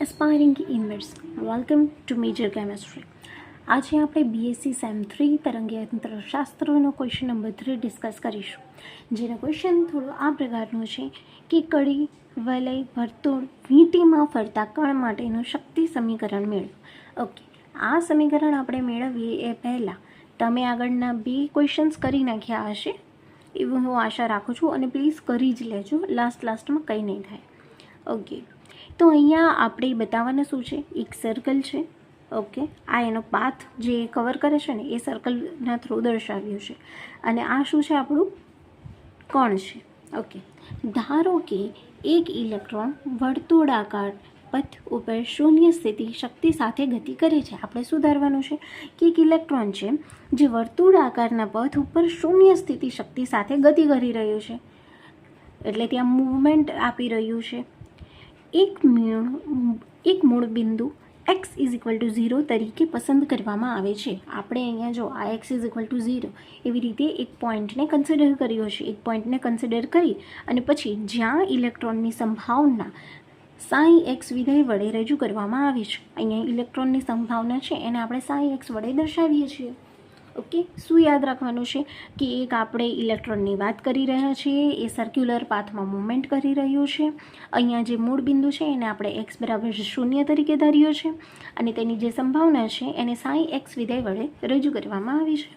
Aspiring invest welcome to major chemistry. આજે આપણે BSc sem 3 તરંગયંત્રશાસ્ત્રનો ક્વેશ્ચન નંબર 3 ડિસ્કસ કરીશું. જેનો ક્વેશ્ચન થોડો આ પ્રકારનો છે કે કડી, વલય, વર્તુળ, વીંટીમાં ફરતા કણ માટેનું શક્તિ સમીકરણ મેળવો. ઓકે, આ સમીકરણ આપણે મેળવીએ એ પહેલાં તમે આગળના 2 ક્વેશ્ચન્સ કરી નાખ્યા હશે એવું હું આશા રાખું છું, અને પ્લીઝ કરી જ લેજો, લાસ્ટમાં કંઈ નહીં થાય. ઓકે, તો અહીંયા આપણે બતાવવાના શું છે, એક સર્કલ છે. ઓકે, આ એનો પાથ જે કવર કરે છે ને એ સર્કલના થ્રુ દર્શાવ્યું છે, અને આ શું છે, આપણું કણ છે. ઓકે, ધારો કે એક ઇલેક્ટ્રોન વર્તુળાકાર પથ ઉપર શૂન્ય સ્થિતિ શક્તિ સાથે ગતિ કરે છે. આપણે શું ધારવાનું છે કે એક ઇલેક્ટ્રોન છે જે વર્તુળાકારના પથ ઉપર શૂન્ય સ્થિતિ શક્તિ સાથે ગતિ કરી રહ્યું છે, એટલે ત્યાં મૂવમેન્ટ આપી રહ્યું છે. એક મૂળ બિંદુ x = 0 તરીકે પસંદ કરવામાં આવે છે. આપણે અહીંયા જો આ x = 0 એવી રીતે એક પોઈન્ટને કન્સિડર કર્યો છે. એક પોઈન્ટને કન્સિડર કરી અને પછી જ્યાં ઇલેક્ટ્રોનની સંભાવના ψx વિધેય વડે રજૂ કરવામાં આવે છે. અહીંયા ઇલેક્ટ્રોનની સંભાવના છે એને આપણે ψx વડે દર્શાવીએ છીએ. ઓકે, શું યાદ રાખવાનું છે કે એક આપણે ઇલેક્ટ્રોનની વાત કરી રહ્યા છીએ, એ સર્ક્યુલર પાથમાં મૂવમેન્ટ કરી રહ્યું છે. અહીંયા જે મૂળ બિંદુ છે એને આપણે x = 0 તરીકે ધાર્યો છે, અને તેની જે સંભાવના છે એને ψx વિધેય વડે રજૂ કરવામાં આવી છે.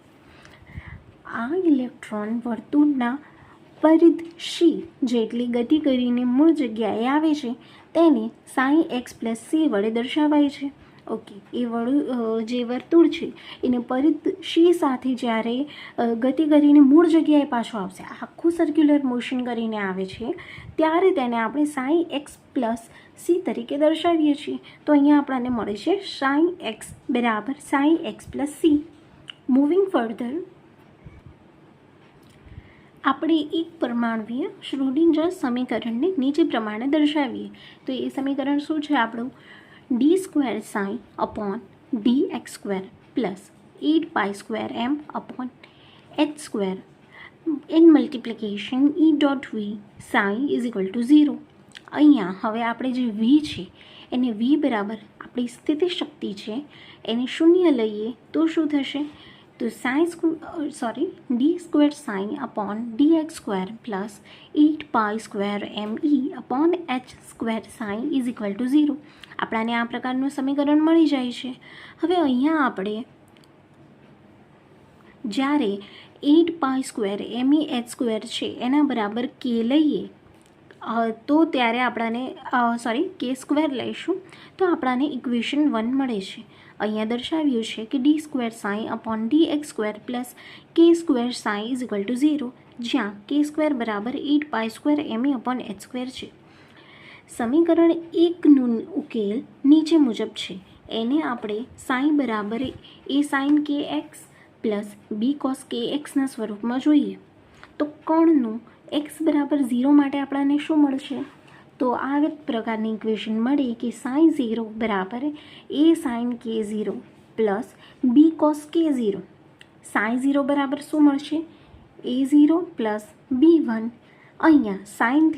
આ ઇલેક્ટ્રોન વર્તુળના પરિધ c જેટલી ગતિ કરીને મૂળ જગ્યાએ આવે છે તેને ψx + c વડે દર્શાવાય છે. ઓકે, એ જે વર્તુળ છે એને પરિધ c સાથે જ્યારે ગતિ કરીને મૂળ જગ્યાએ પાછો આવશે, આખું સર્ક્યુલર મોશન કરીને આવે છે, ત્યારે તેને આપણે ψx + c તરીકે દર્શાવીએ છીએ. તો અહીંયા આપણને મળે છે ψx = ψx + c. Moving further, આપણે એક પરમાણુય શ્રોડિંજર સમીકરણને નીચે પ્રમાણે દર્શાવીએ. તો એ સમીકરણ શું છે આપણું? d² dx² + 8π²m/h² in multiplication E.V ψ = 0. અહીંયા હવે આપણે જે v છે એને v બરાબર આપણી સ્થિતિ શક્તિ છે એને 0 લઈએ તો શું થશે? તો d² ψ/dx² + 8π²me/h² ψ = 0. આપણાને આ પ્રકારનું સમીકરણ મળી જાય છે. હવે અહીંયા આપણે જ્યારે 8π²me/h² છે એના બરાબર k લઈએ તો ત્યારે આપણાને k² લઈશું તો આપણાને ઇક્વેશન 1 મળે છે. અહીંયા દર્શાવ્યું છે કે d² ψ/dx² + k² ψ = 0, જ્યાં k² = 8π²me/h² છે. સમીકરણ 1નું ઉકેલ નીચે મુજબ છે. એને આપણે ψ બરાબર a sin kx + b cos kx ના સ્વરૂપમાં જોઈએ તો કણનું x = 0 માટે આપણને શું મળશે? તો આ પ્રકારની ઇક્વેશન મળી કે ψ0 = a sin k0 + b cos k0. ψ0 બરાબર શું મળશે? a0 + b1. અહીંયા sin θ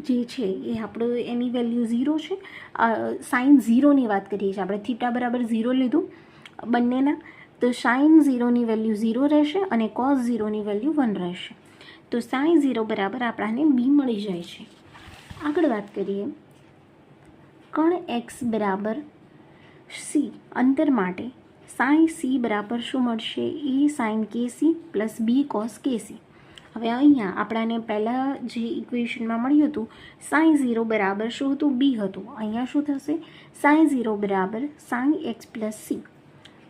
જે છે એ આપણું એની વેલ્યુ 0 છે. sin 0ની વાત કરીએ છીએ આપણે, θ = 0 લીધું બંનેના, તો sin 0ની વેલ્યુ 0 રહેશે અને cos 0ની વેલ્યુ 1 રહેશે. તો ψ0 બરાબર આપણને b મળી જાય છે. આગળ વાત કરીએ, કણ x બરાબર c અંતર માટે ψc બરાબર શું મળશે? a sin kc + b cos kc. હવે અહીંયા આપણાને પહેલાં જે ઇક્વેશનમાં મળ્યું હતું ψ0 બરાબર શું હતું? b હતું. અહીંયા શું થશે? ψ0 બરાબર ψx + c.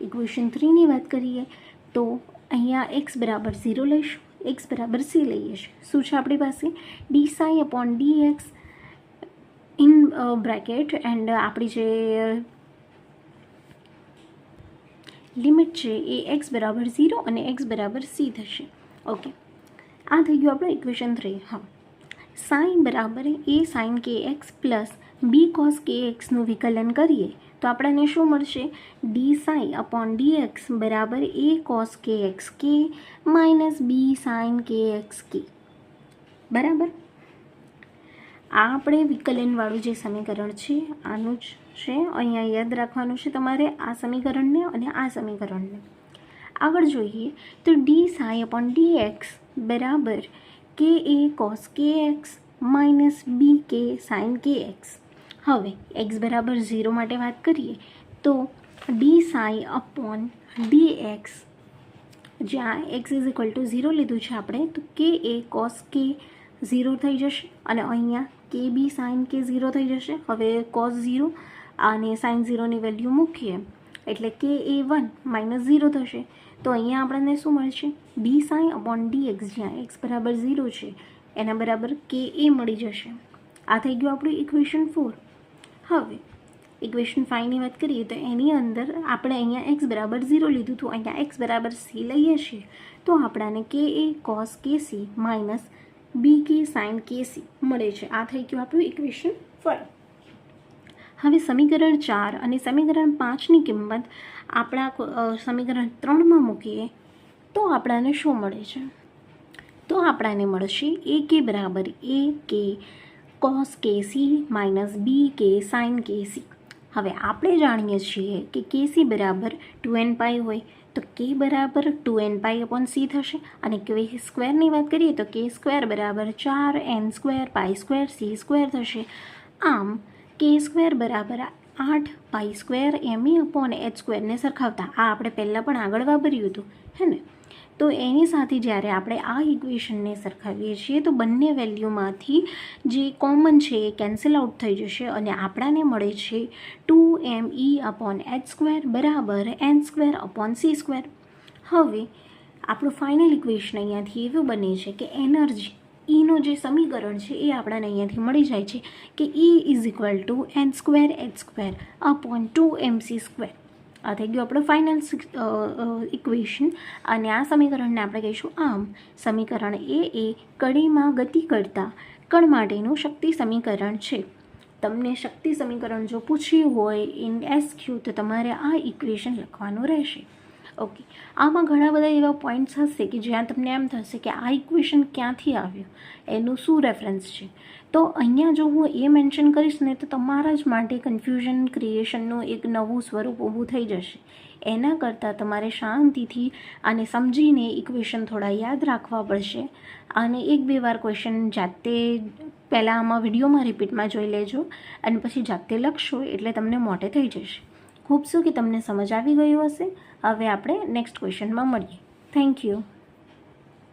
ઇક્વેશન 3ની વાત કરીએ તો અહીંયા x = 0 લઈશું, x = c લઈએ છીએ. શું છે આપણી પાસે? dψ/dx ઇન બ્રેકેટ એન્ડ આપણી જે લિમિટ છે એ x = 0 અને x = c થશે. ઓકે, આ થઈ ગયું આપણું ઇક્વેશન 3. હા, ψ બરાબર a sin kx + b cos kxનું વિકલન કરીએ તો આપણને શું મળશે? dψ/dx = a cos kxk - b sin kxk. બરાબર. આ આપણે વિકલનવાળું જે સમીકરણ છે આનું જ છે. અહીંયા યાદ રાખવાનું છે તમારે આ સમીકરણને અને આ સમીકરણને. આગળ જોઈએ તો d psi upon d x બરાબર k a cos k x minus b k sine કે એક્સ. હવે એક્સ બરાબર 0 માટે વાત કરીએ તો d psi upon d x, જ્યાં એક્સ ઇઝ ઇક્વલ ટુ 0 લીધું છે આપણે, તો કે એ કોસ કે 0 થઈ જશે અને અહીંયા કે બી સાઇન કે 0 થઈ જશે. હવે કોસ 0 અને સાઇન 0ની વેલ્યુ મૂકીએ એટલે કે એ 1 માઇનસ 0 થશે. તો અહીંયા આપણને શું મળશે? D psi upon d x, જ્યાં એક્સ બરાબર 0 છે એના બરાબર કે એ મળી જશે. આ થઈ ગયું આપણું ઇક્વેશન 4. હવે ઇક્વેશન 5ની વાત કરીએ તો એની અંદર આપણે અહીંયા એક્સ બરાબર 0 લીધું હતું, અહીંયા એક્સ બરાબર સી લઈએ છીએ તો આપણાને કે એ કોસ કે C minus b k sine કે સી મળે છે. આ થઈ ગયું આપણું ઇક્વેશન 5. હવે સમીકરણ 4 અને સમીકરણ 5ની કિંમત આપણા સમીકરણ 3માં મૂકીએ તો આપણાને શું મળે છે? તો આપણાને મળશે એ કે બરાબર એ કે કોસ કે C minus b k sine કે સી. હવે આપણે જાણીએ છીએ કે કે સી બરાબર 2n પાઈ હોય તો કે બરાબર 2n પાઈ અપોન સી થશે. અને કે સ્ક્વેરની વાત કરીએ તો કે સ્ક્વેર બરાબર 4n square pi square c square થશે. આમ કે સ્ક્વેર બરાબર 8 pi square M upon H સ્ક્વેરને સરખાવતા આ આપણે પહેલાં પણ આગળ વાપર્યું હતું હે ને. તો એની સાથે જ્યારે આપણે આ ઇક્વેશનને સરખાવીએ છીએ તો બંને વેલ્યુમાંથી જે કોમન છે એ કેન્સલ આઉટ થઈ જશે અને આપણાને મળે છે 2me અપોન એચ સ્ક્વેર બરાબર n square upon c square. હવે આપણું ફાઇનલ ઇક્વેશન અહીંયાથી એવું બને છે કે એનર્જી ઈનો જે સમીકરણ છે એ આપણને અહીંયાથી મળી જાય છે કે E is equal to n square h square upon 2mc square. આ થઈ ગયું આપણું ફાઇનલ ઇક્વેશન. અને આ સમીકરણને આપણે કહીશું આમ સમીકરણ એ કડીમાં ગતિ કરતા કણ માટેનું શક્તિ સમીકરણ છે. તમને શક્તિ સમીકરણ જો પૂછ્યું હોય ઇન SQ તો તમારે આ ઇક્વેશન લખવાનું રહેશે. ઓકે, આમાં ઘણા બધા એવા પોઈન્ટ્સ હશે કે જ્યાં તમને એમ થશે કે આ ઇક્વેશન ક્યાંથી આવ્યું, એનું શું રેફરન્સ છે. તો અહીંયા જો હું એ મેન્શન કરીશ ને તો તમારા જ માટે કન્ફ્યુઝન ક્રિએશનનું એક નવું સ્વરૂપ ઊભું થઈ જશે. એના કરતાં તમારે શાંતિથી આને સમજીને ઇક્વેશન થોડા યાદ રાખવા પડશે અને 1-2 વાર ક્વેશ્ચન જાતે પહેલાં આમાં વિડીયોમાં રિપીટમાં જોઈ લેજો અને પછી જાતે લખશો એટલે તમને મોટે થઈ જશે. હોપ સો કે તમને સમજ આવી ગયું હશે. હવે આપણે નેક્સ્ટ ક્વેશ્ચનમાં મળીએ. Thank you.